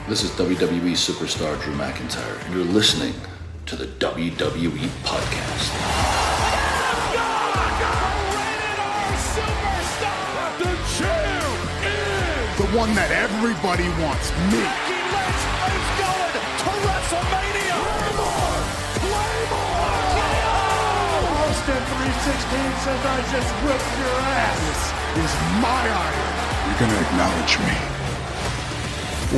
This is WWE superstar Drew McIntyre, and you're listening to the WWE Podcast. The champ is the one that everybody wants, me. It's going to WrestleMania. Claymore! Austin 316 says I just whipped your ass. This is my iron. You're going to acknowledge me.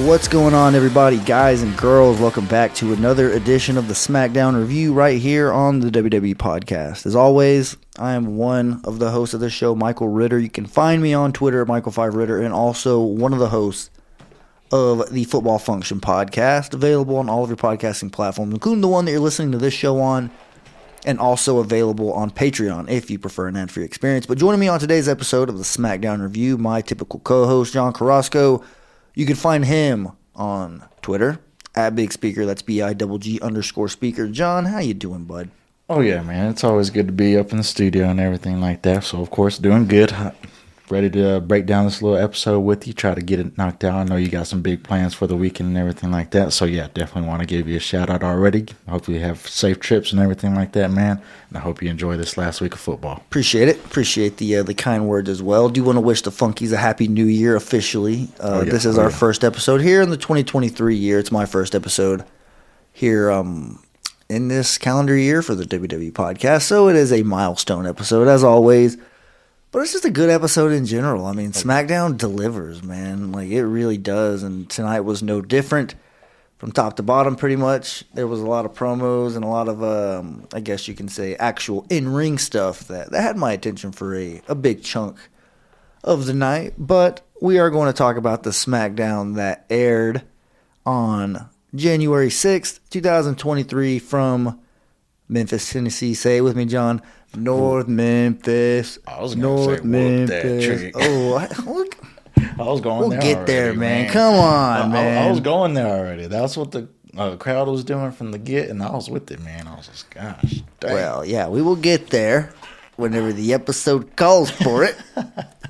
What's going on, everybody, guys and girls? Welcome back to another edition of the SmackDown Review right here on the WWE Podcast. As always, I am one of the hosts of the show, Michael Ritter. You can find me on Twitter at Michael5Ritter, and also one of the hosts of the Football Function Podcast, available on all of your podcasting platforms, including the one that you're listening to this show on, and also available on Patreon if you prefer an ad-free experience. But joining me on today's episode of the SmackDown Review, my typical co-host, John Carrasco. You can find him on Twitter at Big Speaker. That's BIGG_speaker. John, how you doing, bud? Oh, yeah, man. It's always good to be up in the studio and everything like that. So, of course, doing good. Ready to break down this little episode with you, try to get it knocked out. I know you got some big plans for the weekend and everything like that. So, yeah, definitely want to give you a shout-out already. Hopefully you have safe trips and everything like that, man. And I hope you enjoy this last week of football. Appreciate it. Appreciate the kind words as well. Do want to wish the Funkies a Happy New Year officially. This is our first episode here in the 2023 year. It's my first episode here in this calendar year for the WWE Podcast. So it is a milestone episode, as always. But it's just a good episode in general. I mean, SmackDown delivers, man. Like, it really does. And tonight was no different from top to bottom, pretty much. There was a lot of promos and a lot of, I guess you can say, actual in-ring stuff that had my attention for a big chunk of the night. But we are going to talk about the SmackDown that aired on January 6th, 2023 from Memphis, Tennessee. Say it with me, John. North Memphis. I was going to say, Memphis. I was going we'll there get already, there, man. Come on, man. I was going there already. That's what the crowd was doing from the get, and I was with it, man. I was just, gosh, dang. Well, yeah, we will get there whenever the episode calls for it.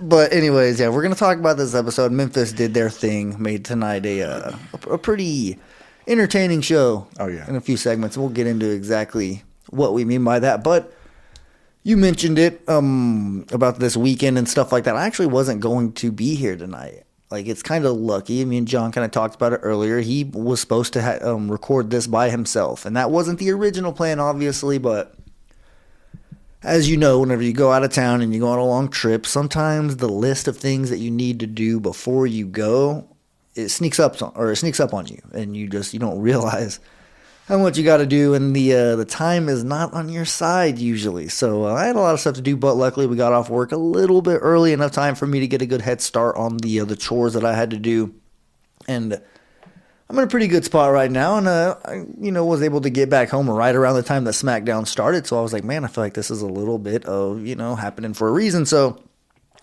But anyways, yeah, we're going to talk about this episode. Memphis did their thing, made tonight a pretty entertaining show. Oh, yeah. In a few segments, and we'll get into exactly what we mean by that. But you mentioned it about this weekend and stuff like that. I actually wasn't going to be here tonight. Like, it's kind of lucky. I mean, John kind of talked about it earlier. He was supposed to record this by himself, and that wasn't the original plan, obviously. But as you know, whenever you go out of town and you go on a long trip, sometimes the list of things that you need to do before you go, it sneaks up on you, and you don't realize how much you got to do, and the time is not on your side usually. So I had a lot of stuff to do, but luckily we got off work a little bit early, enough time for me to get a good head start on the chores that I had to do. And I'm in a pretty good spot right now, and I was able to get back home right around the time that SmackDown started. So I was like, man, I feel like this is a little bit of happening for a reason. So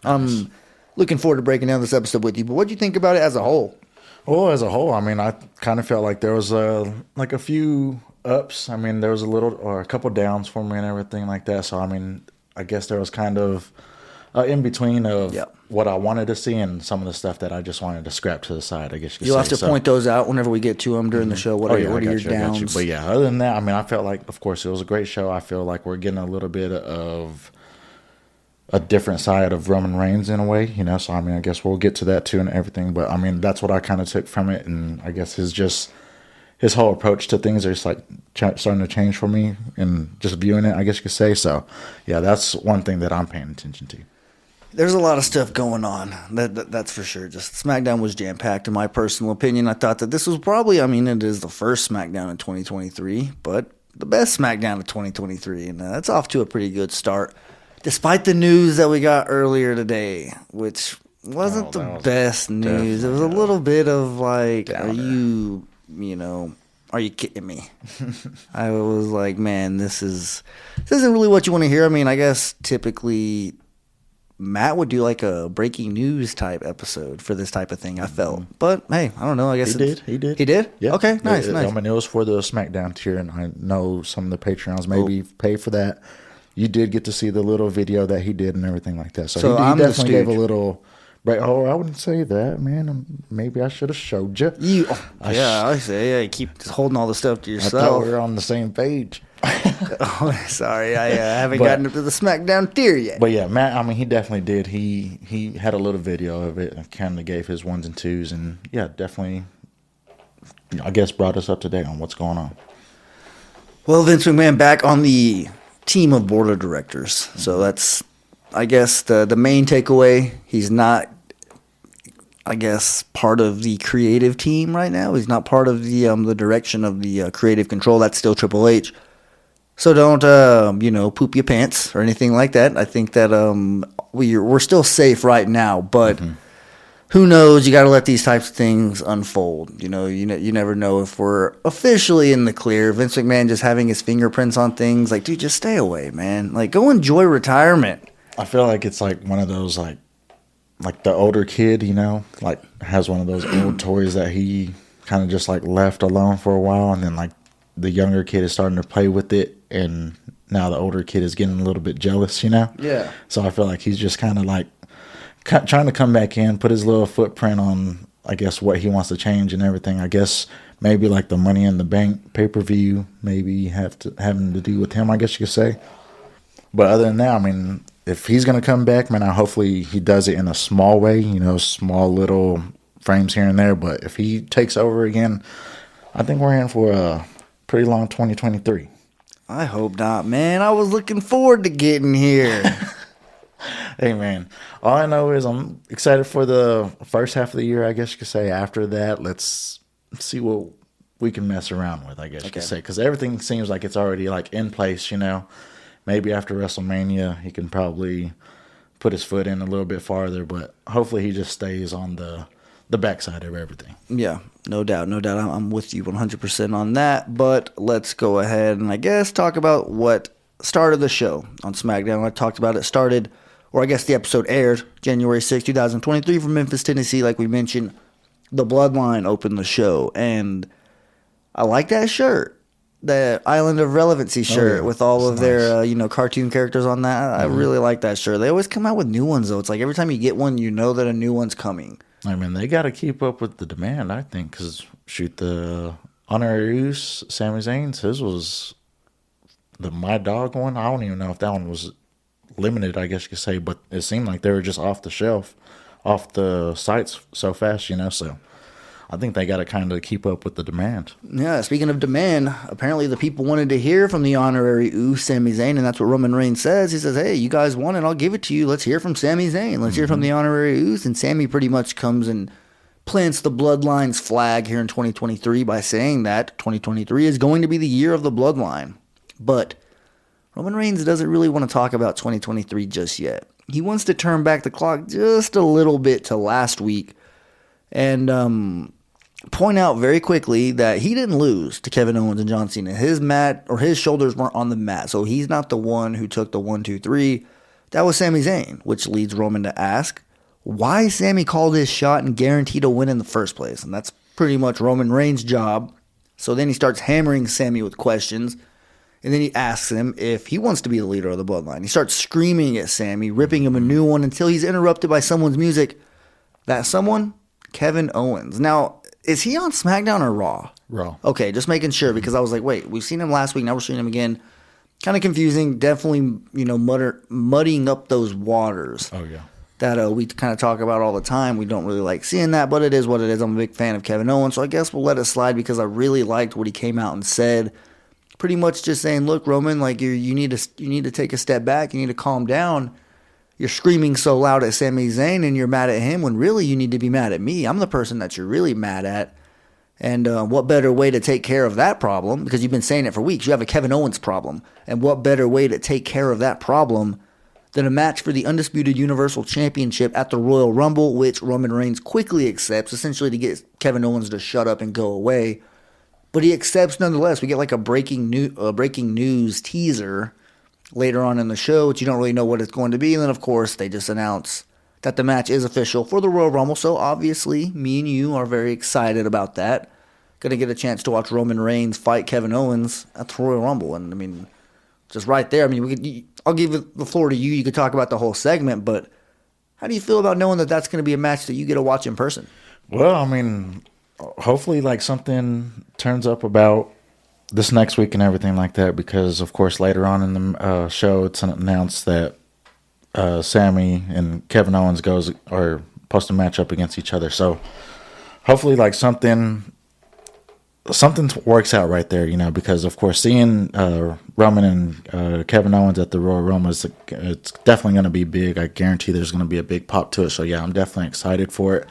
I'm looking forward to breaking down this episode with you. But what do you think about it as a whole? Well, as a whole, I mean, I kind of felt like there was a few ups. I mean, there was a couple downs for me and everything like that. So, I mean, I guess there was kind of in between of what I wanted to see and some of the stuff that I just wanted to scrap to the side, I guess you could say. You'll have to point those out whenever we get to them during the show. What are your downs? But, yeah, other than that, I mean, I felt like, of course, it was a great show. I feel like we're getting a little bit of a different side of Roman Reigns in a way, so I mean, I guess we'll get to that too and everything, but I mean, that's what I kind of took from it, and I guess his whole approach to things are just like starting to change for me, and just viewing it, I guess you could say. So yeah, that's one thing that I'm paying attention to. There's a lot of stuff going on, that's for sure. Just SmackDown was jam-packed, in my personal opinion. I thought that this was probably, it is the first SmackDown in 2023, but the best SmackDown of 2023, and that's off to a pretty good start. Despite the news that we got earlier today, which wasn't the best news. It was a little bit of like, are you kidding me? I was like, man, this isn't really what you want to hear. I mean, I guess typically Matt would do like a breaking news type episode for this type of thing, I felt. But hey, I don't know. I guess He did. He did? Yeah. Okay, nice. I mean, it was for the SmackDown tier, and I know some of the Patreons maybe pay for that. You did get to see the little video that he did and everything like that. So he I'm definitely gave a little Right? Oh, I wouldn't say that, man. Maybe I should have showed you. I say, yeah, keep just holding all the stuff to I yourself. thought we were on the same page. Oh, sorry, I haven't gotten up to the SmackDown tier yet. But yeah, Matt, I mean, he definitely did. He had a little video of it and kind of gave his ones and twos, and yeah, definitely, I guess, brought us up to date on what's going on. Well, Vince McMahon back on the team of board of directors. So that's, I guess, the main takeaway. He's not, I guess, part of the creative team right now. He's not part of the direction of the creative control. That's still Triple H. So don't, poop your pants or anything like that. I think that we're still safe right now, but who knows? You got to let these types of things unfold. You never know if we're officially in the clear. Vince McMahon just having his fingerprints on things. Like, dude, just stay away, man. Like, go enjoy retirement. I feel like it's like one of those like the older kid, like has one of those old toys that he kind of just like left alone for a while, and then like the younger kid is starting to play with it, and now the older kid is getting a little bit jealous, Yeah. So I feel like he's just kind of like trying to come back in, put his little footprint on, I guess, what he wants to change and everything. I guess maybe like the Money in the Bank pay-per-view maybe having to do with him, I guess you could say. But other than that, I mean, if he's going to come back, man, hopefully he does it in a small way, small little frames here and there. But if he takes over again, I think we're in for a pretty long 2023. I hope not, man. I was looking forward to getting here. Hey, man, all I know is I'm excited for the first half of the year, I guess you could say. After that, let's see what we can mess around with, I guess you could say. Because everything seems like it's already like in place, Maybe after WrestleMania, he can probably put his foot in a little bit farther, but hopefully he just stays on the backside of everything. Yeah, no doubt. I'm with you 100% on that. But let's go ahead and I guess talk about what started the show on SmackDown. I talked about it started, or I guess the episode aired January 6, 2023 from Memphis, Tennessee. Like we mentioned, the Bloodline opened the show, and I like that shirt. The Island of Relevancy shirt with all of their, cartoon characters on that. I really like that shirt. They always come out with new ones, though. It's like every time you get one, you know that a new one's coming. I mean, they got to keep up with the demand, I think, because, the Honorarius, Sami Zayn's, his was the My Dog one. I don't even know if that one was limited, I guess you could say, but it seemed like they were just off the shelf, off the sites so fast, so I think they got to kind of keep up with the demand. Yeah, speaking of demand, apparently the people wanted to hear from the honorary Sami Zayn, and that's what Roman Reigns says. He says, hey, you guys want it, I'll give it to you. Let's hear from Sami Zayn. Let's hear from the honorary and Sami pretty much comes and plants the Bloodline's flag here in 2023 by saying that 2023 is going to be the year of the Bloodline. But Roman Reigns doesn't really want to talk about 2023 just yet. He wants to turn back the clock just a little bit to last week and point out very quickly that he didn't lose to Kevin Owens and John Cena. His shoulders weren't on the mat, so he's not the one who took the 1, 2, 3. That was Sami Zayn, which leads Roman to ask why Sami called his shot and guaranteed a win in the first place, and that's pretty much Roman Reigns' job. So then he starts hammering Sami with questions, and then he asks him if he wants to be the leader of the Bloodline. He starts screaming at Sami, ripping him a new one until he's interrupted by someone's music. That someone? Kevin Owens. Now, is he on SmackDown or Raw? Raw. Okay, just making sure because I was like, wait, we've seen him last week, now we're seeing him again. Kind of confusing, definitely, muddying up those waters. Oh, yeah. That we kind of talk about all the time. We don't really like seeing that, but it is what it is. I'm a big fan of Kevin Owens, so I guess we'll let it slide because I really liked what he came out and said. Pretty much just saying, look, Roman, like you need to take a step back. You need to calm down. You're screaming so loud at Sami Zayn and you're mad at him when really you need to be mad at me. I'm the person that you're really mad at. And what better way to take care of that problem? Because you've been saying it for weeks. You have a Kevin Owens problem. And what better way to take care of that problem than a match for the Undisputed Universal Championship at the Royal Rumble, which Roman Reigns quickly accepts, essentially to get Kevin Owens to shut up and go away. But he accepts nonetheless. We get like a breaking news teaser later on in the show, which you don't really know what it's going to be. And then, of course, they just announce that the match is official for the Royal Rumble. So, obviously, me and you are very excited about that. Going to get a chance to watch Roman Reigns fight Kevin Owens at the Royal Rumble. And, I mean, just right there, I mean, I'll give the floor to you. You could talk about the whole segment, but How do you feel about knowing that that's going to be a match that you get to watch in person? Well, I mean, hopefully, like something turns up about this next week and everything like that. Because of course, later on in the show, it's announced that Sammy and Kevin Owens are supposed to match up against each other. So hopefully, like something works out right there, because of course seeing Roman and Kevin Owens at the Royal Rumble it's definitely going to be big. I guarantee there's going to be a big pop to it. So yeah, I'm definitely excited for it.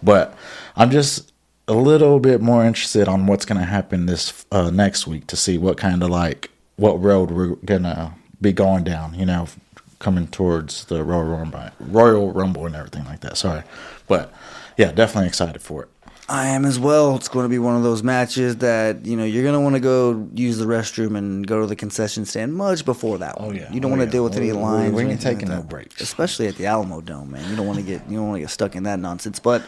But I'm just a little bit more interested on what's going to happen this next week to see what kind of what road we're going to be going down, coming towards the Royal Rumble and everything like that. Sorry. But yeah, definitely excited for it. I am as well. It's going to be one of those matches that, you're going to want to go use the restroom and go to the concession stand much before that one. Oh, yeah. You don't want to deal with any lines. We ain't taking no breaks. Especially at the Alamo Dome, man. You don't want to get stuck in that nonsense. But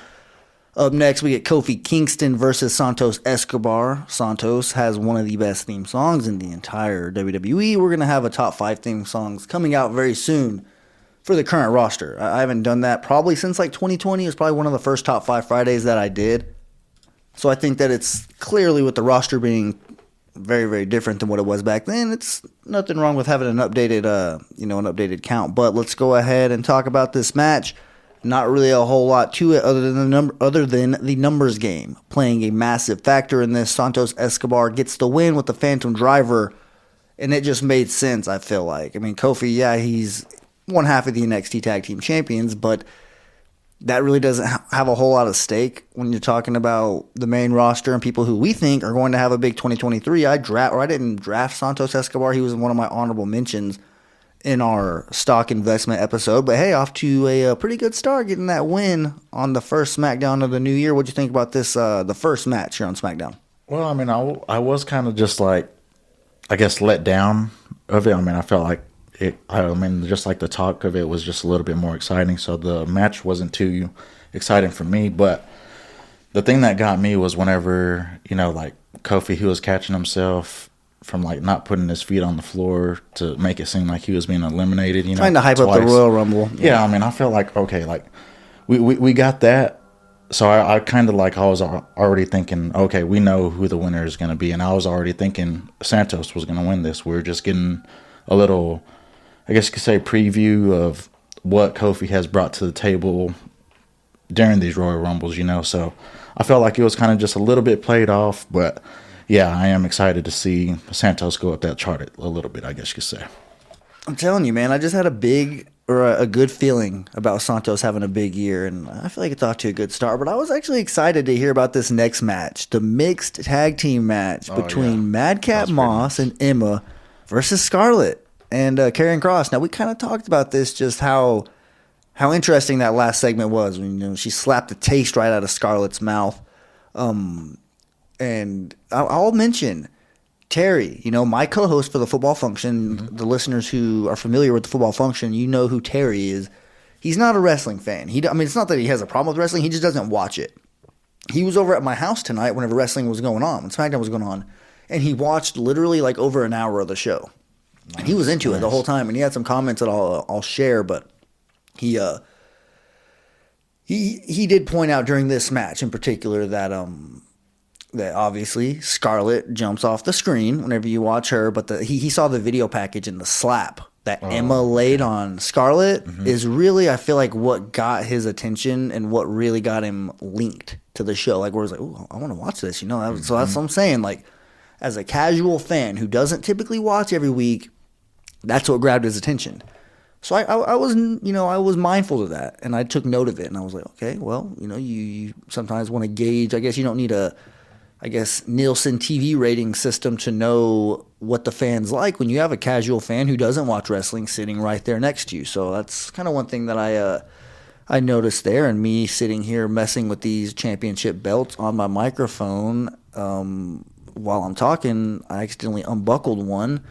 up next, we get Kofi Kingston versus Santos Escobar. Santos has one of the best theme songs in the entire WWE. We're going to have a top 5 theme songs coming out very soon for the current roster. I haven't done that probably since 2020. It was probably one of the first top 5 Fridays that I did. So I think that it's clearly with the roster being very, very different than what it was back then. It's nothing wrong with having an updated count. But let's go ahead and talk about this match. Not really a whole lot to it other than the numbers game playing a massive factor in this. Santos Escobar gets the win with the Phantom Driver, and it just made sense. I feel like. I mean, Kofi, yeah, he's one half of the NXT Tag Team Champions, but that really doesn't have a whole lot of stake when you're talking about the main roster and people who we think are going to have a big 2023. I didn't draft Santos Escobar. He was one of my honorable mentions in our stock investment episode. But hey, off to a pretty good start, getting that win on the first SmackDown of the new year. What'd you think about this, the first match here on SmackDown? Well, I mean, I was kind of just let down of it. I mean, I felt like just like the talk of it was just a little bit more exciting. So the match wasn't too exciting for me. But the thing that got me was whenever, Kofi, he was catching himself from not putting his feet on the floor to make it seem like he was being eliminated. Trying to hype up the Royal Rumble. Yeah, I mean, I felt like, okay, we got that. So I kind of I was already thinking, okay, we know who the winner is going to be. And I was already thinking Santos was going to win this. We were just getting a little, I guess you could say, preview of what Kofi has brought to the table during these Royal Rumbles, So I felt like it was kind of just a little bit played off. But yeah, I am excited to see Santos go up that chart a little bit, I guess you could say. I'm telling you, man, I just had a good feeling about Santos having a big year, and I feel like it's off to a good start. But I was actually excited to hear about this next match, the mixed tag team match between Madcap Moss and Emma versus Scarlett and Karrion Kross. Now, we kind of talked about this, just how interesting that last segment was when she slapped the taste right out of Scarlett's mouth. And I'll mention Terry, my co-host for the Football Function. Mm-hmm. The listeners who are familiar with the Football Function, you know who Terry is. He's not a wrestling fan. It's not that he has a problem with wrestling. He just doesn't watch it. He was over at my house tonight whenever wrestling was going on, when SmackDown was going on, and he watched literally over an hour of the show. Nice, and he was into it the whole time, and he had some comments that I'll share, but he did point out during this match in particular that obviously Scarlett jumps off the screen whenever you watch her, but he saw the video package, and the slap that Emma laid on Scarlett is really, I feel like, what got his attention and what really got him linked to the show. Where it's oh, I want to watch this, So that's what I'm saying. As a casual fan who doesn't typically watch every week, that's what grabbed his attention. So I was mindful of that, and I took note of it, and I was like, okay, well, you sometimes want to gauge. I guess you don't need Nielsen TV rating system to know what the fans like when you have a casual fan who doesn't watch wrestling sitting right there next to you. So that's kind of one thing that I noticed there, and me sitting here messing with these championship belts on my microphone while I'm talking, I accidentally unbuckled one.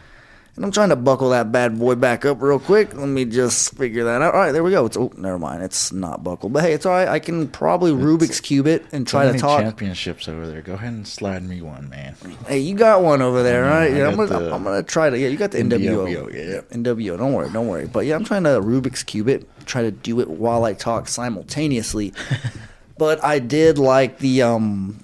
And I'm trying to buckle that bad boy back up real quick. Let me just figure that out. All right, there we go. Never mind. It's not buckled. But hey, it's all right. I can probably Rubik's Cube it and try to talk. Championships over there. Go ahead and slide me one, man. Hey, you got one over there, right? Yeah, I'm the gonna try to. Yeah, you got the NWO. Yeah. NWO. Don't worry. But yeah, I'm trying to Rubik's Cube it. Try to do it while I talk simultaneously. But I did like the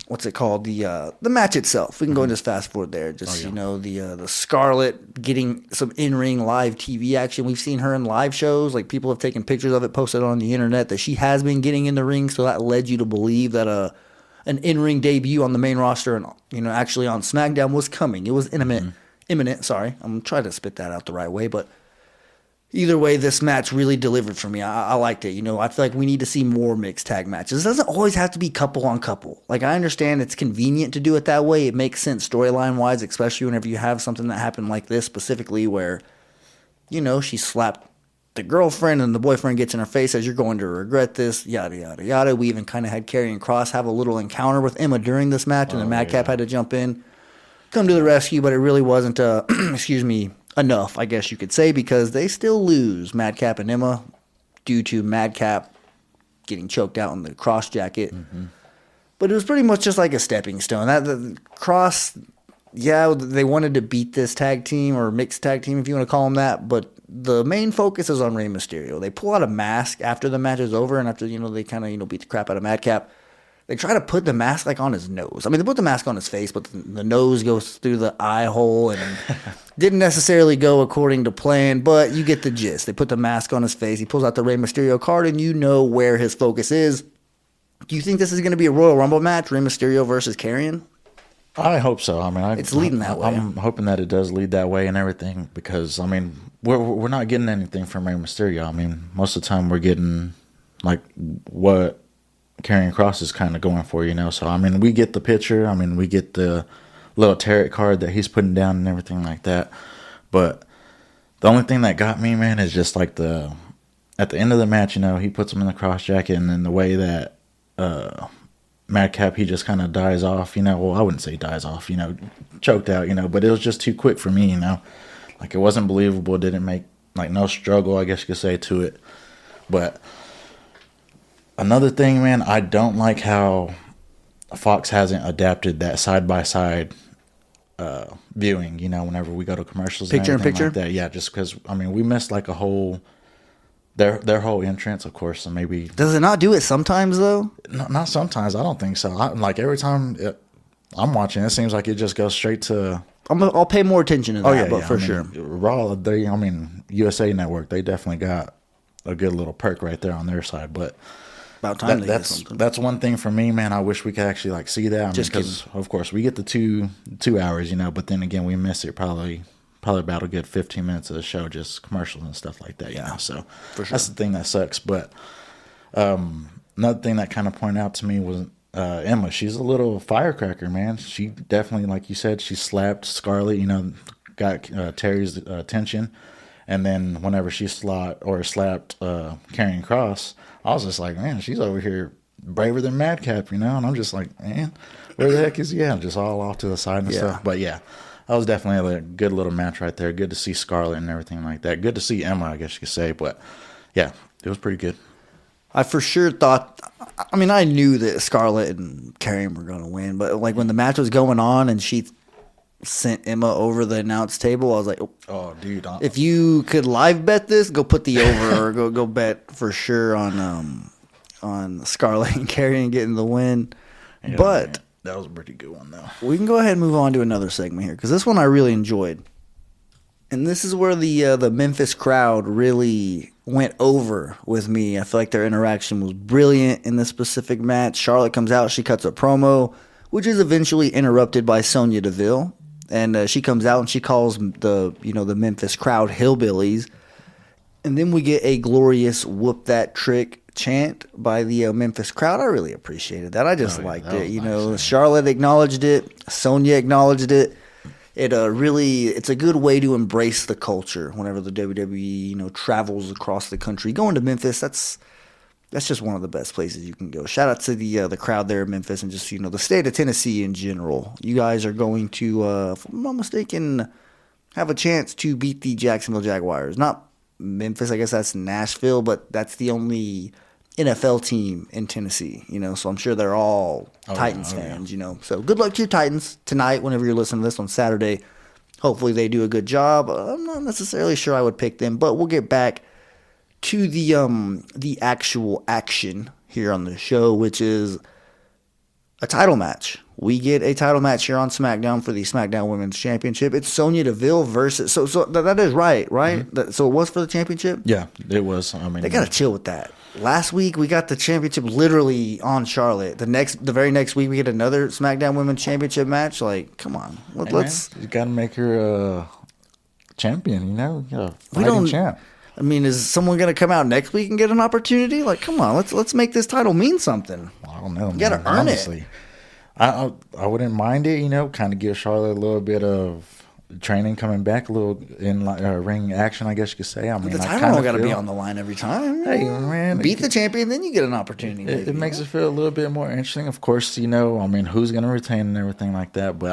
what's it called, the match itself. We can go and just fast forward there. Just the Scarlett getting some in-ring live TV action. We've seen her in live shows. Like, people have taken pictures of it, posted on the internet, that she has been getting in the ring. So that led you to believe that an in-ring debut on the main roster and actually on SmackDown was coming. It was imminent. Sorry, I'm trying to spit that out the right way, but. Either way, this match really delivered for me. I liked it. I feel like we need to see more mixed tag matches. It doesn't always have to be couple on couple. Like, I understand it's convenient to do it that way. It makes sense storyline-wise, especially whenever you have something that happened like this specifically where, she slapped the girlfriend and the boyfriend gets in her face as you're going to regret this, yada, yada, yada. We even kind of had Karrion Kross have a little encounter with Emma during this match, and then Madcap had to jump in, come to the rescue, but it really wasn't, enough, I guess you could say, because they still lose Madcap and Emma due to Madcap getting choked out in the Cross jacket. Mm-hmm. But it was pretty much just like a stepping stone. The Cross, they wanted to beat this tag team or mixed tag team, if you want to call them that, but the main focus is on Rey Mysterio. They pull out a mask after the match is over, and after they kind of beat the crap out of Madcap. They try to put the mask on his nose. I mean, they put the mask on his face, but the nose goes through the eye hole and didn't necessarily go according to plan, but you get the gist. They put the mask on his face. He pulls out the Rey Mysterio card, and you know where his focus is. Do you think this is going to be a Royal Rumble match, Rey Mysterio versus Karrion? I hope so. I mean, it's leading that way. I'm hoping that it does lead that way and everything, because, I mean, we're not getting anything from Rey Mysterio. I mean, most of the time we're getting, like, what Karrion Kross is kind of going for, So, I mean, we get the picture. I mean, we get the little tarot card that he's putting down and everything like that. But the only thing that got me, man, is just like at the end of the match, he puts him in the cross jacket, and then the way that Madcap, he just kind of dies off, Well, I wouldn't say dies off, choked out, but it was just too quick for me, Like, it wasn't believable. It didn't make, like, no struggle, I guess you could say, to it. But another thing, man, I don't like how Fox hasn't adapted that side-by-side viewing, whenever we go to commercials. Picture-in-picture? Like that. Yeah, just because, I mean, we missed like a whole, their whole entrance, of course, and maybe. Does it not do it sometimes, though? Not sometimes. I don't think so. Like, every time I'm watching, it seems like it just goes straight to. I'll pay more attention to that, for sure. Raw, USA Network, they definitely got a good little perk right there on their side, but. About time that's one thing for me, man. I wish we could actually like see that. Because of course we get the two hours, but then again we miss it probably about a good 15 minutes of the show, just commercials and stuff like that. So for sure. That's the thing that sucks. But another thing that kind of pointed out to me was Emma. She's a little firecracker, man. She definitely, like you said, she slapped Scarlett. Got Terry's attention, and then whenever she slapped Karrion Kross. I was just like, man, she's over here braver than Madcap, And I'm just like, man, where the heck is he at? Just all off to the side and stuff. But yeah, that was definitely a good little match right there. Good to see Scarlett and everything like that. Good to see Emma, I guess you could say. But yeah, it was pretty good. I for sure thought, I knew that Scarlett and Karrion were going to win. But like when the match was going on and she sent Emma over the announce table, I was like, oh dude, if you could live bet this, go put the over or go bet for sure on Scarlett and Karrion getting the win. Yeah, but man, that was a pretty good one though. We can go ahead and move on to another segment here, because this one I really enjoyed, and this is where the Memphis crowd really went over with me. I feel like their interaction was brilliant in this specific match. Charlotte comes out, she cuts a promo, which is eventually interrupted by Sonya Deville. And she comes out and she calls the Memphis crowd hillbillies. And then we get a glorious whoop that trick chant by the Memphis crowd. I really appreciated that. I just liked it. Nice. Charlotte acknowledged it. Sonya acknowledged it. It's a good way to embrace the culture whenever the WWE, travels across the country. Going to Memphis, that's just one of the best places you can go. Shout out to the crowd there in Memphis and just, the state of Tennessee in general. You guys are going to, if I'm not mistaken, have a chance to beat the Jacksonville Jaguars. Not Memphis, I guess that's Nashville, but that's the only NFL team in Tennessee, so I'm sure they're all Titans fans, So good luck to your Titans tonight whenever you're listening to this on Saturday. Hopefully they do a good job. I'm not necessarily sure I would pick them, but we'll get back to the actual action here on the show, which is a title match. We get a title match here on SmackDown for the SmackDown Women's Championship. It's Sonya Deville versus... So that is right? Mm-hmm. So it was for the championship? Yeah, it was. They got to chill with that. Last week, we got the championship literally on Charlotte. The very next week, we get another SmackDown Women's Championship match. Like, come on. Let's... You got to make her a champion, fighting champ. I mean, is someone going to come out next week and get an opportunity? Like, come on, let's make this title mean something. I don't know. You got to earn honestly. it. I wouldn't mind it, kind of give Charlotte a little bit of training coming back, a little in ring action, I guess you could say. I mean, the title don't got to be on the line every time. Hey, man. Beat the champion, then you get an opportunity. It makes it feel a little bit more interesting. Of course, who's going to retain and everything like that. But,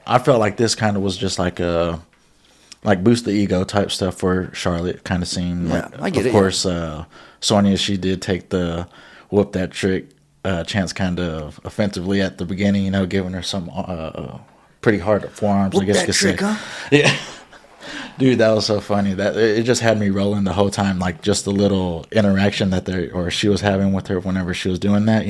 I felt like this kind of was just like a... Like boost the ego type stuff for Charlotte kind of seemed. Yeah, I get it. Of course, Sonya, she did take the whoop that trick chance kind of offensively at the beginning, giving her some pretty hard forearms, whoop I guess you could say. Huh? Yeah. Dude, that was so funny. That it just had me rolling the whole time, like just the little interaction that she was having with her whenever she was doing that,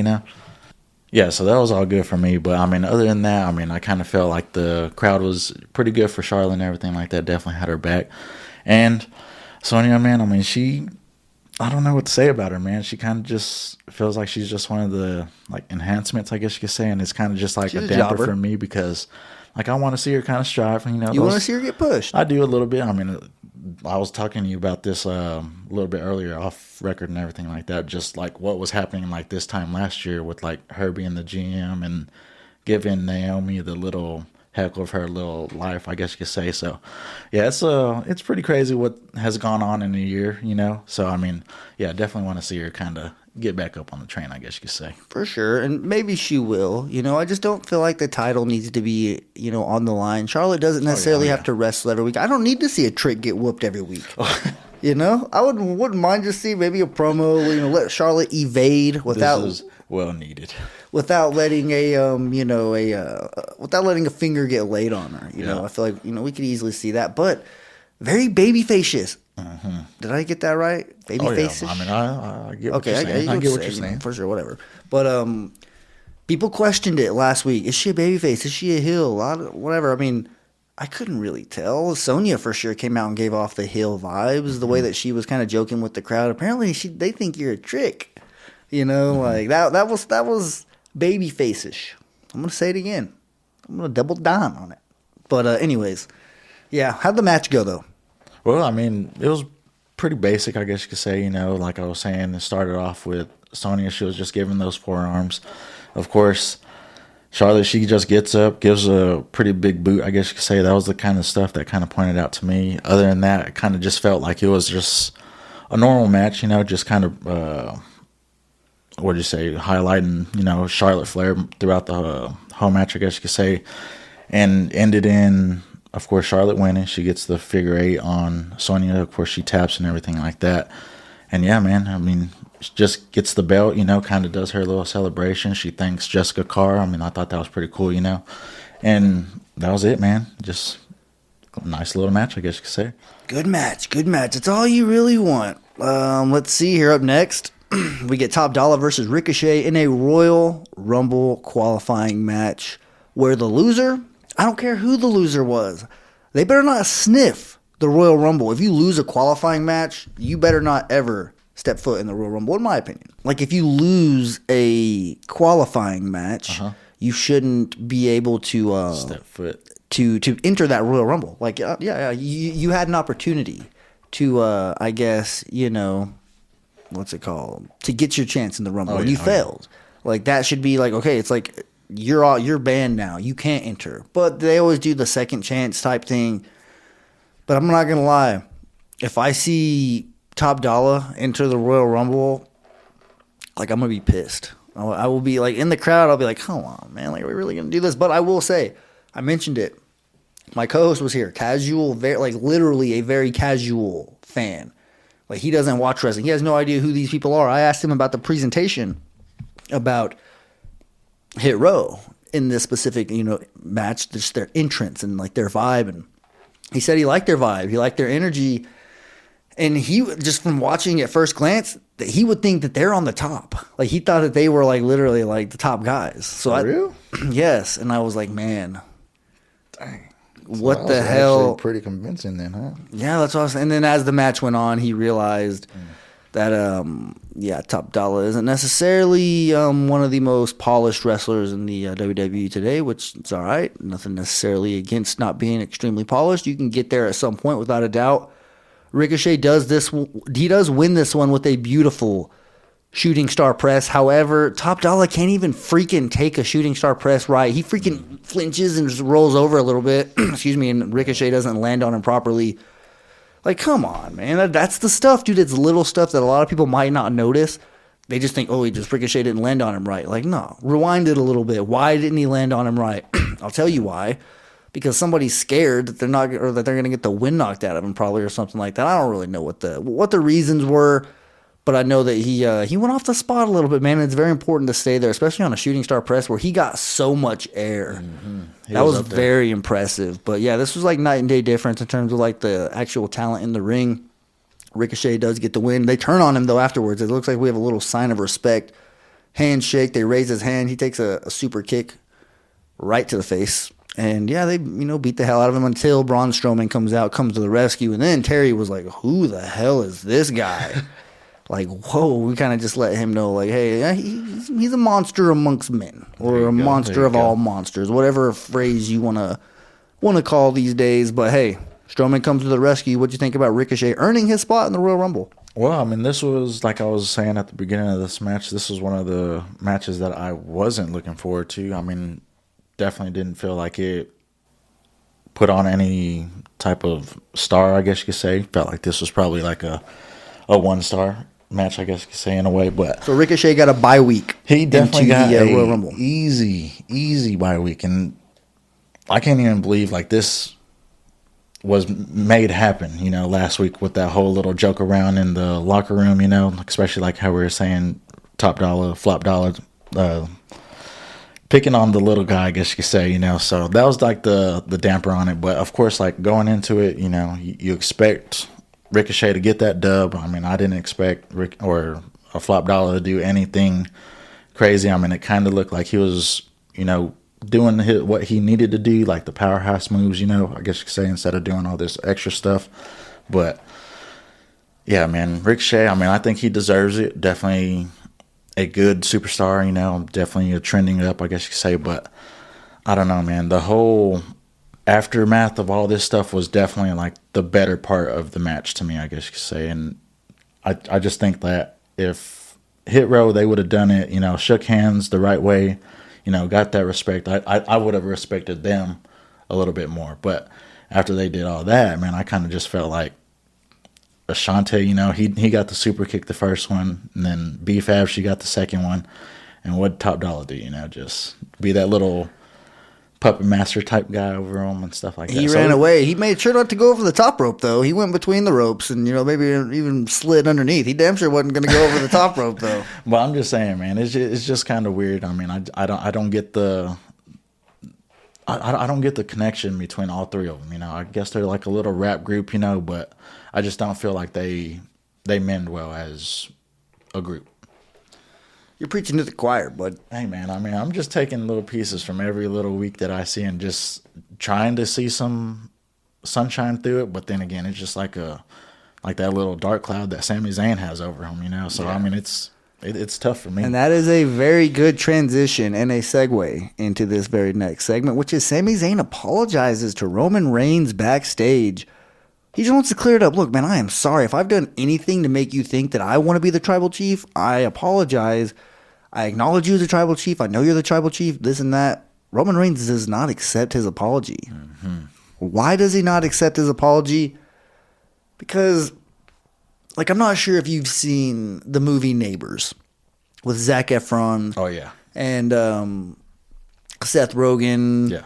Yeah, so that was all good for me. But, other than that, I kind of felt like the crowd was pretty good for Charlotte and everything like that. Definitely had her back. And Sonya, man, I don't know what to say about her, man. She kind of just feels like she's just one of the, enhancements, I guess you could say. And it's kind of just like she's a damper for me because, I want to see her kind of strive. You want to see her get pushed. I do a little bit. I was talking to you about this a little bit earlier off record and everything like that, just like what was happening this time last year with her being the GM and giving Naomi the little heckle of her little life, I guess you could say. So yeah, it's pretty crazy what has gone on in a year, So yeah, definitely want to see her kind of get back up on the train, I guess you could say. For sure, and maybe she will. I just don't feel like the title needs to be, on the line. Charlotte doesn't necessarily have to wrestle every week. I don't need to see a trick get whooped every week. I wouldn't mind just see maybe a promo, let Charlotte evade without... This is well needed. Without letting without letting a finger get laid on her. I feel like, we could easily see that, but very baby-facious. Mm-hmm. Did I get that right? Baby-facious? Yeah. I get what you're saying. I get what you're saying. For sure, whatever. But people questioned it last week. Is she a babyface? Is she a heel? Whatever. I couldn't really tell. Sonya for sure came out and gave off the heel vibes, the way that she was kind of joking with the crowd. Apparently, they think you're a trick. That was baby-face-ish. I'm going to say it again. I'm going to double down on it. But anyways, yeah, how'd the match go, though? Well, it was pretty basic, I guess you could say. Like I was saying, it started off with Sonya. She was just giving those forearms. Of course, Charlotte, she just gets up, gives a pretty big boot, I guess you could say. That was the kind of stuff that kind of pointed out to me. Other than that, it kind of just felt like it was just a normal match, just kind of, highlighting, Charlotte Flair throughout the whole match, I guess you could say. And ended in, of course, Charlotte winning. She gets the figure 8 on Sonya. Of course, she taps and everything like that. And yeah, man, she just gets the belt, kind of does her little celebration. She thanks Jessica Carr. I thought that was pretty cool, And that was it, man. Just a nice little match, I guess you could say. Good match. It's all you really want. Let's see here. Up next, we get Top Dollar versus Ricochet in a Royal Rumble qualifying match where the loser, I don't care who the loser was, they better not sniff the Royal Rumble. If you lose a qualifying match, you better not ever step foot in the Royal Rumble, in my opinion. If you lose a qualifying match, you shouldn't be able to step foot to enter that Royal Rumble. You had an opportunity to, I guess, what's it called? To get your chance in the Rumble, and you failed. That should be okay. It's you're banned now. You can't enter. But they always do the second chance type thing. But I'm not gonna lie. If I see Top Dollar enter the Royal Rumble, I'm gonna be pissed. I will be in the crowd. I'll be like, come on, man. Are we really gonna do this? But I will say, I mentioned it. My co-host was here, casual, very, like literally a very casual fan. Like he doesn't watch wrestling. He has no idea who these people are. I asked him about the presentation about Hit Row in this specific, match, just their entrance and like their vibe. And he said he liked their vibe. He liked their energy. And he just from watching at first glance, that he would think that they're on the top. Like he thought that they were like literally like the top guys. So For real? Yes. And I was like, man, Dang. what So that the was hell? actually pretty convincing then, huh? Yeah, that's what I was saying. And then as the match went on, he realized that, Top Dollar isn't necessarily one of the most polished wrestlers in the WWE today, which is all right. Nothing necessarily against not being extremely polished. You can get there at some point without a doubt. Ricochet does this. He does win this one with a beautiful shooting star press. However, Top Dollar can't even freaking take a shooting star press right. He freaking flinches and just rolls over a little bit. Excuse me, and Ricochet doesn't land on him properly. Like, come on, man. That's the stuff, dude. It's little stuff that a lot of people might not notice. They just think, oh, Ricochet didn't land on him right. Like, no. Rewind it a little bit. Why didn't he land on him right? I'll tell you why. Because somebody's scared that they're going to get the wind knocked out of him, probably, or something like that. I don't really know what the reasons were, but I know that he went off the spot a little bit, man. It's very important to stay there, especially on a shooting star press where he got so much air. Mm-hmm. That was very impressive. But yeah, this was like night and day difference in terms of like the actual talent in the ring. Ricochet does get the win. They turn on him though afterwards. It looks like we have a little sign of respect. Handshake. They raise his hand. He takes a super kick right to the face. And yeah, they beat the hell out of him until Braun Strowman comes to the rescue, and then Terry was like, "Who the hell is this guy?" Like, whoa, we kind of just let him know, like, hey, he's a monster amongst men, or a monster of all monsters, whatever phrase you want to call these days. But hey, Strowman comes to the rescue. What'd you think about Ricochet earning his spot in the Royal Rumble? Well, I mean, this was, like I was saying at the beginning of this match, this was one of the matches that I wasn't looking forward to. I mean, definitely didn't feel like it put on any type of star, I guess you could say. Felt like this was probably like a 1-star match, I guess you could say, in a way. But so Ricochet got a bye week. He definitely got the Royal Rumble. Easy bye week, and I can't even believe like this was made happen. Last week with that whole little joke around in the locker room. Especially like how we were saying, Top Dollar, Flop Dollar. Picking on the little guy, I guess you could say, So that was like the damper on it. But of course, like going into it, you expect Ricochet to get that dub. I mean, I didn't expect or a Flop Dollar to do anything crazy. I mean, it kind of looked like he was, doing what he needed to do, like the powerhouse moves, I guess you could say, instead of doing all this extra stuff. But yeah, man, Ricochet, I mean, I think he deserves it. Definitely a good superstar, definitely trending up, I guess you could say. But I don't know, man. The whole aftermath of all this stuff was definitely like the better part of the match to me, I guess you could say. And I just think that if Hit Row, they would have done it, shook hands the right way, got that respect, I would have respected them a little bit more. But after they did all that, man, I kind of just felt like Ashante, he got the super kick the first one, and then B-Fab, she got the second one. And what Top Dollar do, just be that little puppet master type guy over him and stuff like that. He ran away. He made sure not to go over the top rope, though. He went between the ropes and, maybe even slid underneath. He damn sure wasn't going to go over the top rope, though. Well, I'm just saying, man, it's just kind of weird. I mean, I don't get the I don't get the connection between all three of them. I guess they're like a little rap group, but I just don't feel like they mend well as a group. You're preaching to the choir, bud. Hey, man, I mean, I'm just taking little pieces from every little week that I see and just trying to see some sunshine through it. But then again, it's just like that little dark cloud that Sami Zayn has over him, So, yeah. I mean, it's tough for me. And that is a very good transition and a segue into this very next segment, which is Sami Zayn apologizes to Roman Reigns backstage. He just wants to clear it up. Look, man, I am sorry. If I've done anything to make you think that I want to be the tribal chief, I apologize. I acknowledge you as a tribal chief. I know you're the tribal chief, this and that. Roman Reigns does not accept his apology. Mm-hmm. Why does he not accept his apology? Because, I'm not sure if you've seen the movie Neighbors with Zac Efron. Oh, yeah. And Seth Rogen. Yeah.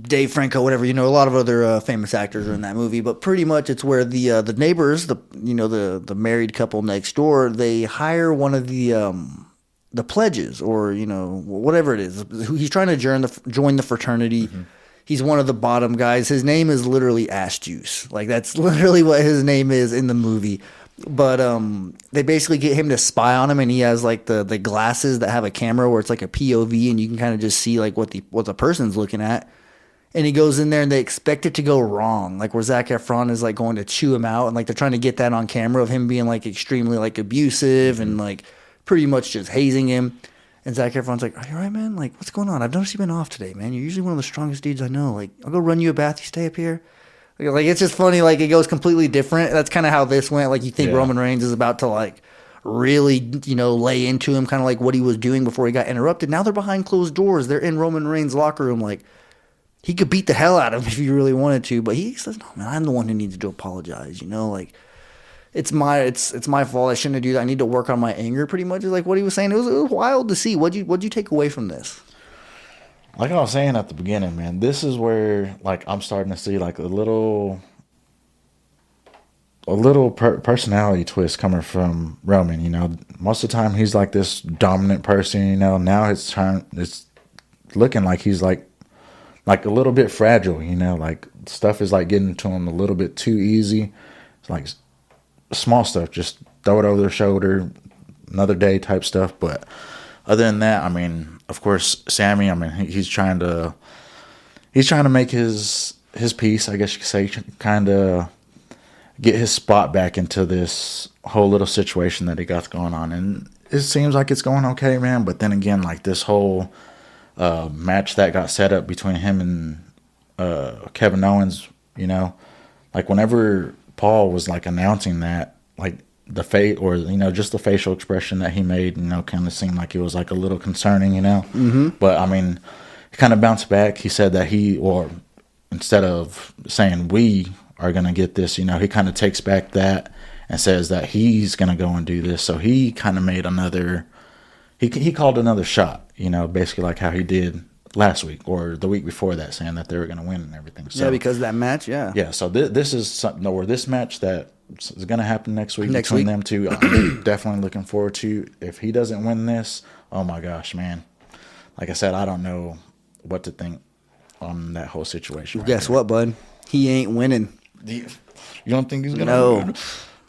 Dave Franco, whatever, a lot of other famous actors are in that movie, but pretty much it's where the neighbors, the married couple next door, they hire one of the pledges, or whatever it is. He's trying to join the fraternity. Mm-hmm. He's one of the bottom guys. His name is literally Ash Juice. Like, that's literally what his name is in the movie. But they basically get him to spy on him, and he has like the glasses that have a camera where it's like a POV, and you can kind of just see like what the person's looking at. And he goes in there, and they expect it to go wrong, like where Zac Efron is like going to chew him out, and like they're trying to get that on camera of him being like extremely like abusive and like pretty much just hazing him. And Zac Efron's like, "Are you all right, man? Like, what's going on? I've noticed you've been off today, man. You're usually one of the strongest dudes I know. Like, I'll go run you a bath. You stay up here." Like, it's just funny. Like, it goes completely different. That's kind of how this went. Like, you think Roman Reigns is about to like really, lay into him, kind of like what he was doing before he got interrupted. Now they're behind closed doors. They're in Roman Reigns' locker room. Like, he could beat the hell out of him if he really wanted to, but he says, "No, man, I'm the one who needs to apologize." Like, it's my fault. I shouldn't do that. I need to work on my anger. Pretty much is like what he was saying. It was wild to see. What'd you take away from this? Like I was saying at the beginning, man, this is where like I'm starting to see like a little personality twist coming from Roman. Most of the time he's like this dominant person. Now it's looking like he's like a little bit fragile. Like stuff is like getting to him a little bit too easy. It's like small stuff, just throw it over their shoulder, another day type stuff. But other than that, I mean, of course, Sammy, I mean, he's trying to make his peace, I guess you could say, kind of get his spot back into this whole little situation that he got going on. And it seems like it's going okay, man. But then again, like this whole match that got set up between him and Kevin Owens, like whenever Paul was like announcing that, like the just the facial expression that he made, kind of seemed like it was like a little concerning, Mm-hmm. But I mean, he kind of bounced back. He said that instead of saying we are going to get this, he kind of takes back that and says that he's going to go and do this. So he kind of made he called another shot, basically like how he did last week or the week before that, saying that they were going to win and everything. So, yeah, because of that match, yeah. Yeah, so this is something where this match that is going to happen next week between them two, I'm definitely looking forward to. If he doesn't win this, oh my gosh, man. Like I said, I don't know what to think on that whole situation. Guess what, bud? He ain't winning. You don't think he's going to win?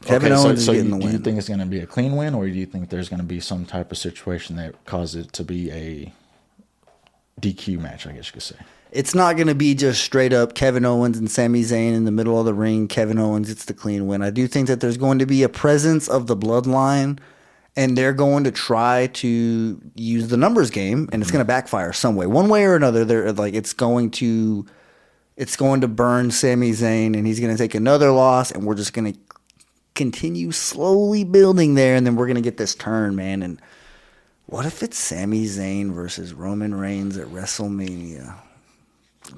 Kevin Owens is getting the win. Do you think it's going to be a clean win, or do you think there's going to be some type of situation that causes it to be a DQ match, I guess you could say? It's not going to be just straight up Kevin Owens and Sami Zayn in the middle of the ring. Kevin Owens gets the clean win. I do think that there's going to be a presence of the bloodline, and they're going to try to use the numbers game, and it's going to backfire some way. One way or another, they're like it's going to burn Sami Zayn, and he's going to take another loss, and we're just going to continue slowly building there, and then we're going to get this turn, man. And what if it's Sami Zayn versus Roman Reigns at WrestleMania?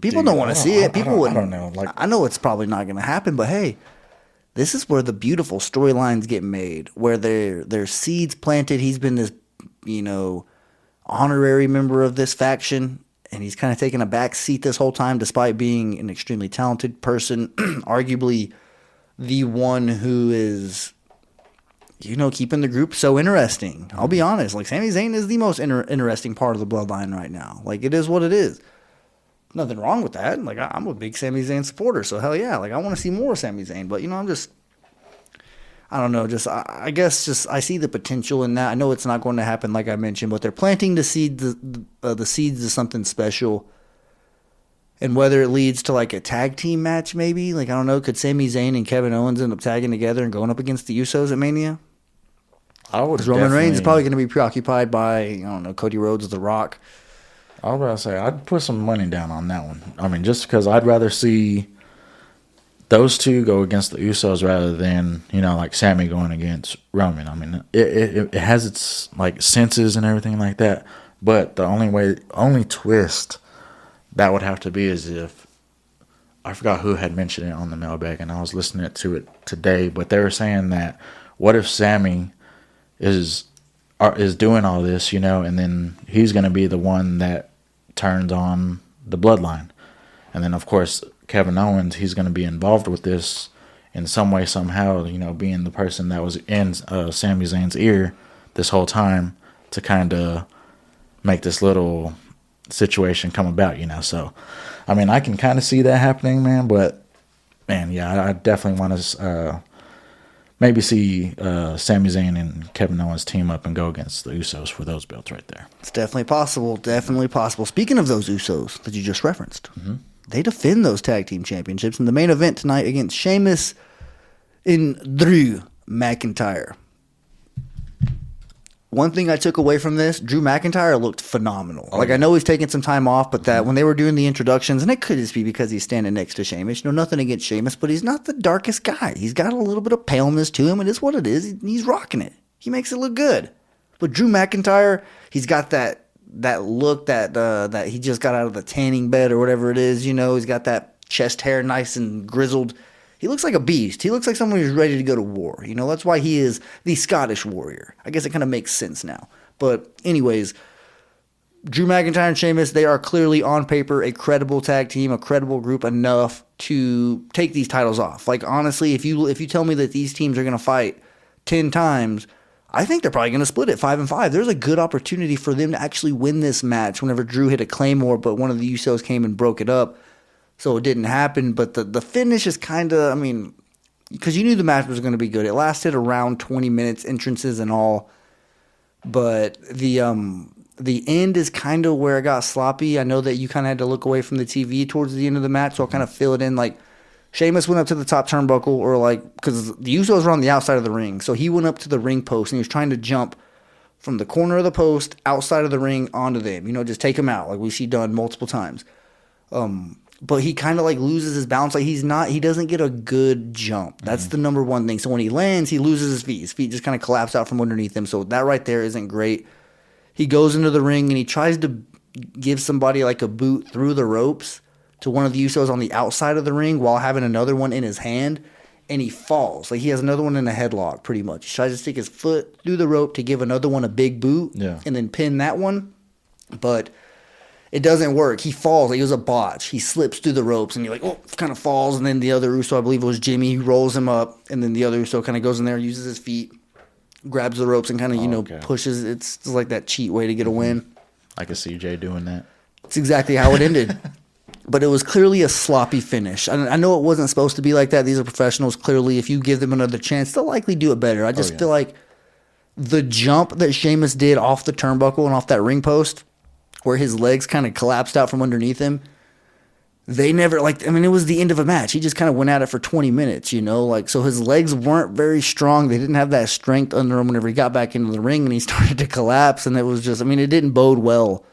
People don't want to see it. People wouldn't. I don't know. Like, I know it's probably not going to happen, but hey, this is where the beautiful storylines get made, where there's seeds planted. He's been this, honorary member of this faction, and he's kind of taken a back seat this whole time, despite being an extremely talented person, arguably the one who is, keeping the group so interesting. I'll be honest. Like, Sami Zayn is the most interesting part of the bloodline right now. Like, it is what it is. Nothing wrong with that. Like, I'm a big Sami Zayn supporter, so hell yeah. Like, I want to see more Sami Zayn. But, I don't know. I guess I see the potential in that. I know it's not going to happen, like I mentioned, but they're planting the seeds to something special. And whether it leads to like a tag team match, maybe, like, I don't know, could Sami Zayn and Kevin Owens end up tagging together and going up against the Usos at Mania? Because Roman Reigns is probably going to be preoccupied by, I don't know, Cody Rhodes, The Rock. I was about to say, I'd put some money down on that one. I mean, just because I'd rather see those two go against the Usos rather than, like Sammy going against Roman. I mean, it has its like senses and everything like that. But the only twist that would have to be is if, I forgot who had mentioned it on the mailbag, and I was listening to it today, but they were saying that what if Sammy is doing all this, and then he's going to be the one that turns on the bloodline. And then, of course, Kevin Owens, he's going to be involved with this in some way, somehow, being the person that was in Sami Zayn's ear this whole time to kind of make this little situation come about, So, I mean, I can kind of see that happening, man. But, man, yeah, I definitely want to maybe see Sami Zayn and Kevin Owens team up and go against the Usos for those belts right there. It's definitely possible. Definitely possible. Speaking of those Usos that you just referenced, they defend those tag team championships in the main event tonight against Sheamus and Drew McIntyre. One thing I took away from this, Drew McIntyre looked phenomenal. I know he's taking some time off, but that when they were doing the introductions, and it could just be because he's standing next to Sheamus. Nothing against Sheamus, but he's not the darkest guy. He's got a little bit of paleness to him. It is what it is. He's rocking it. He makes it look good. But Drew McIntyre, he's got that look that he just got out of the tanning bed or whatever it is. He's got that chest hair nice and grizzled. He looks like a beast. He looks like someone who's ready to go to war. That's why he is the Scottish warrior. I guess it kind of makes sense now. But anyways, Drew McIntyre and Sheamus, they are clearly on paper a credible tag team, a credible group enough to take these titles off. Honestly, if you tell me that these teams are going to fight 10 times, I think they're probably going to split it 5-5. There's a good opportunity for them to actually win this match whenever Drew hit a Claymore, but one of the Usos came and broke it up. So it didn't happen, but the finish is kind of, because you knew the match was going to be good. It lasted around 20 minutes, entrances and all. But the end is kind of where it got sloppy. I know that you kind of had to look away from the TV towards the end of the match, so I'll kind of fill it in. Sheamus went up to the top turnbuckle, because the Usos were on the outside of the ring. So he went up to the ring post, and he was trying to jump from the corner of the post outside of the ring onto them. Just take them out, like we see done multiple times. But he kind of loses his balance. He doesn't get a good jump. That's the number one thing. So when he lands, he loses his feet. His feet just kind of collapse out from underneath him. So that right there isn't great. He goes into the ring and he tries to give somebody a boot through the ropes to one of the Usos on the outside of the ring while having another one in his hand. And he falls. He has another one in a headlock pretty much. He tries to stick his foot through the rope to give another one a big boot and then pin that one. But it doesn't work. He falls. It was a botch. He slips through the ropes, and kind of falls. And then the other Uso, I believe it was Jimmy, rolls him up. And then the other Uso kind of goes in there, uses his feet, grabs the ropes, and kind of, pushes. It's like that cheat way to get a win. I could see Jay doing that. It's exactly how it ended. But it was clearly a sloppy finish. I know it wasn't supposed to be like that. These are professionals. Clearly, if you give them another chance, they'll likely do it better. I just feel like the jump that Sheamus did off the turnbuckle and off that ring post, where his legs kind of collapsed out from underneath him, they never, it was the end of a match. He just kind of went at it for 20 minutes, so his legs weren't very strong. They didn't have that strength under him whenever he got back into the ring, and he started to collapse, and it was just, it didn't bode well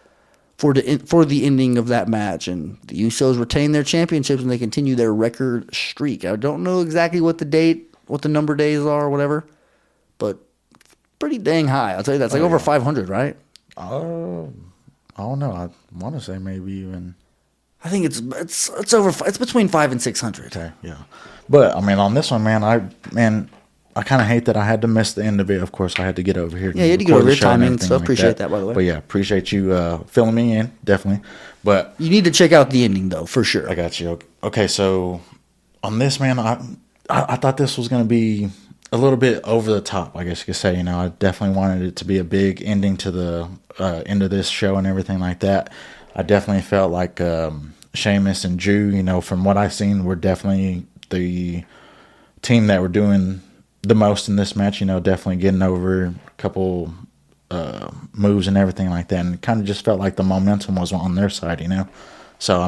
for the ending of that match. And the Usos retain their championships, and they continue their record streak. I don't know exactly what the number days are or whatever, but pretty dang high. I'll tell you that. It's over 500, right? I don't know. I want to say maybe even. I think it's over. It's between 500 and 600. Okay, yeah. But on this one, man, I kind of hate that I had to miss the end of it. Of course, I had to get over here. Yeah, you had to get over your timing, so appreciate that, by the way. But yeah, appreciate you filling me in, definitely. But you need to check out the ending, though, for sure. I got you. Okay, so on this, man, I thought this was going to be a little bit over the top, I guess you could say. I definitely wanted it to be a big ending to the end of this show and everything like that. I definitely felt like Sheamus and Drew, from what I've seen, were definitely the team that were doing the most in this match. Definitely getting over a couple moves and everything like that, and it kind of just felt like the momentum was on their side. So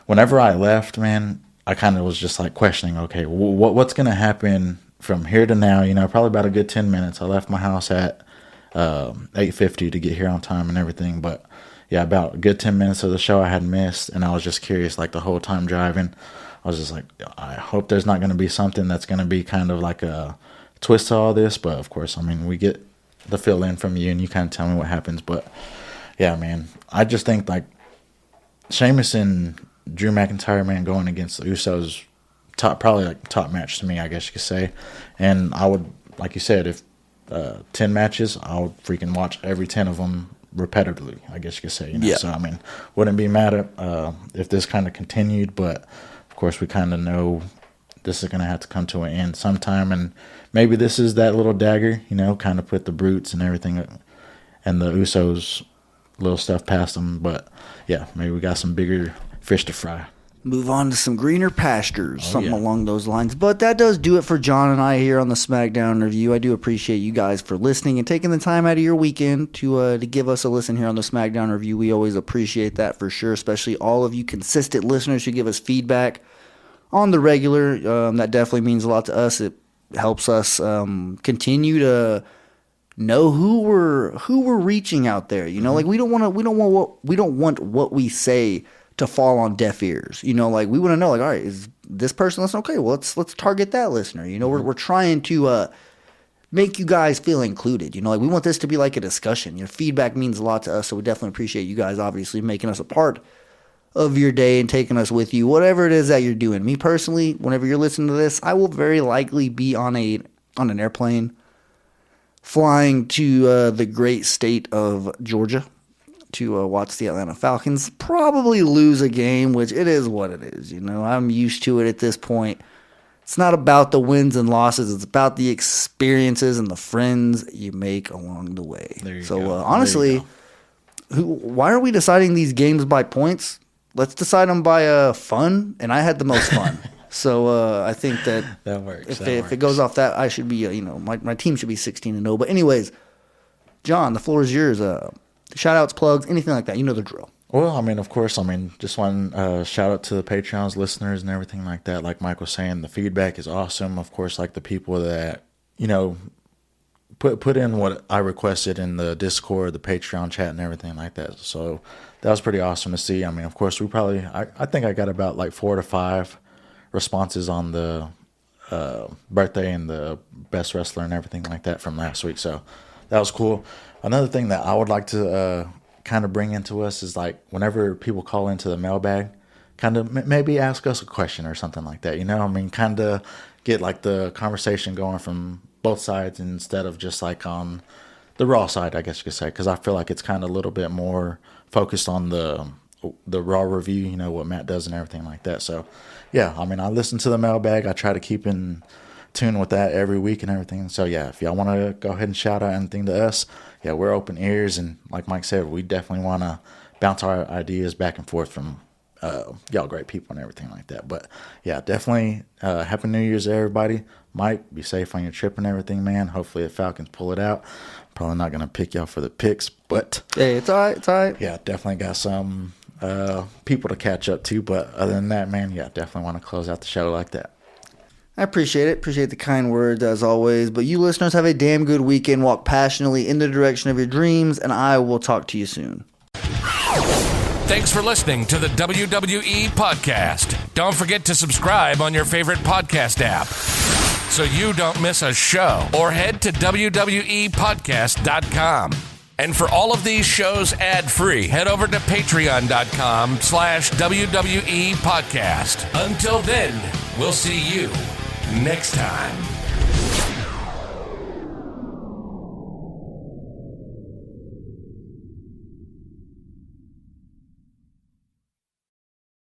whenever I left, man, I kind of was just questioning, okay, what's going to happen from here to now? Probably about a good 10 minutes. I left my house at 8:50 to get here on time and everything, but yeah, about a good 10 minutes of the show I had missed, and I was just curious the whole time driving. I was just I hope there's not going to be something that's going to be kind of like a twist to all this, but of course, we get the fill in from you and you kind of tell me what happens. But yeah, man, I just think Sheamus and Drew McIntyre, man, going against the Usos, probably top match to me, I guess you could say. And I would, like you said, if 10 matches, I would freaking watch every 10 of them repetitively, I guess you could say. You know? Yeah. So, I mean, wouldn't be mad at if this kind of continued, but of course we kind of know this is going to have to come to an end sometime, and maybe this is that little dagger, you know, kind of put the Brutes and everything and the Usos little stuff past them. But yeah, maybe we got some bigger fish to fry. Move on to some greener pastures, something along those lines. But that does do it for John and I here on the SmackDown review. I do appreciate you guys for listening and taking the time out of your weekend to give us a listen here on the SmackDown review. We always appreciate that for sure, especially all of you consistent listeners who give us feedback on the regular. That definitely means a lot to us. It helps us continue to know who we're reaching out there. You know, like we don't want what we say to fall on deaf ears. You know, like we want to know, like, all right, is this person listening? Okay, well, let's target that listener. You know, we're trying to make you guys feel included. You know, like we want this to be like a discussion. Your feedback means a lot to us, so we definitely appreciate you guys obviously making us a part of your day and taking us with you, whatever it is that you're doing. Me personally, whenever you're listening to this, I will very likely be on an airplane flying to the great state of Georgia to watch the Atlanta Falcons probably lose a game, which it is what it is. You know, I'm used to it at this point. It's not about the wins and losses. It's about the experiences and the friends you make along the way. So honestly, why are we deciding these games by points? Let's decide them by fun, and I had the most fun. So I think that works. If it goes off that, I should be, my team should be 16-0. But anyways, John, the floor is yours. Shout outs, plugs, anything like that. You know the drill. Well, I mean, of course, just one shout out to the Patreon's listeners and everything like that. Like Mike was saying, the feedback is awesome. Of course, like the people that, put in what I requested in the Discord, the Patreon chat and everything like that. So that was pretty awesome to see. I mean, of course, I think I got about like 4 to 5 responses on the birthday and the best wrestler and everything like that from last week. So that was cool. Another thing that I would like to kind of bring into us is like whenever people call into the mailbag, kind of maybe ask us a question or something like that. Kind of get like the conversation going from both sides instead of just like on the Raw side, I guess you could say, because I feel like it's kind of a little bit more focused on the Raw review, what Matt does and everything like that. So yeah, I listen to the mailbag. I try to keep in tune with that every week and everything. So yeah, if y'all want to go ahead and shout out anything to us, yeah, we're open ears, and like Mike said, we definitely want to bounce our ideas back and forth from y'all great people and everything like that. But yeah, definitely Happy New Year's to everybody. Mike, be safe on your trip and everything, man. Hopefully the Falcons pull it out. Probably not going to pick y'all for the picks, but hey, it's all right. Yeah, definitely got some people to catch up to, but other than that, man, yeah, definitely want to close out the show like that. I appreciate it. Appreciate the kind words as always. But you listeners have a damn good weekend. Walk passionately in the direction of your dreams, and I will talk to you soon. Thanks for listening to the WWE Podcast. Don't forget to subscribe on your favorite podcast app so you don't miss a show, or head to WWEpodcast.com. And for all of these shows ad-free, head over to patreon.com/WWE Podcast. Until then, we'll see you next time.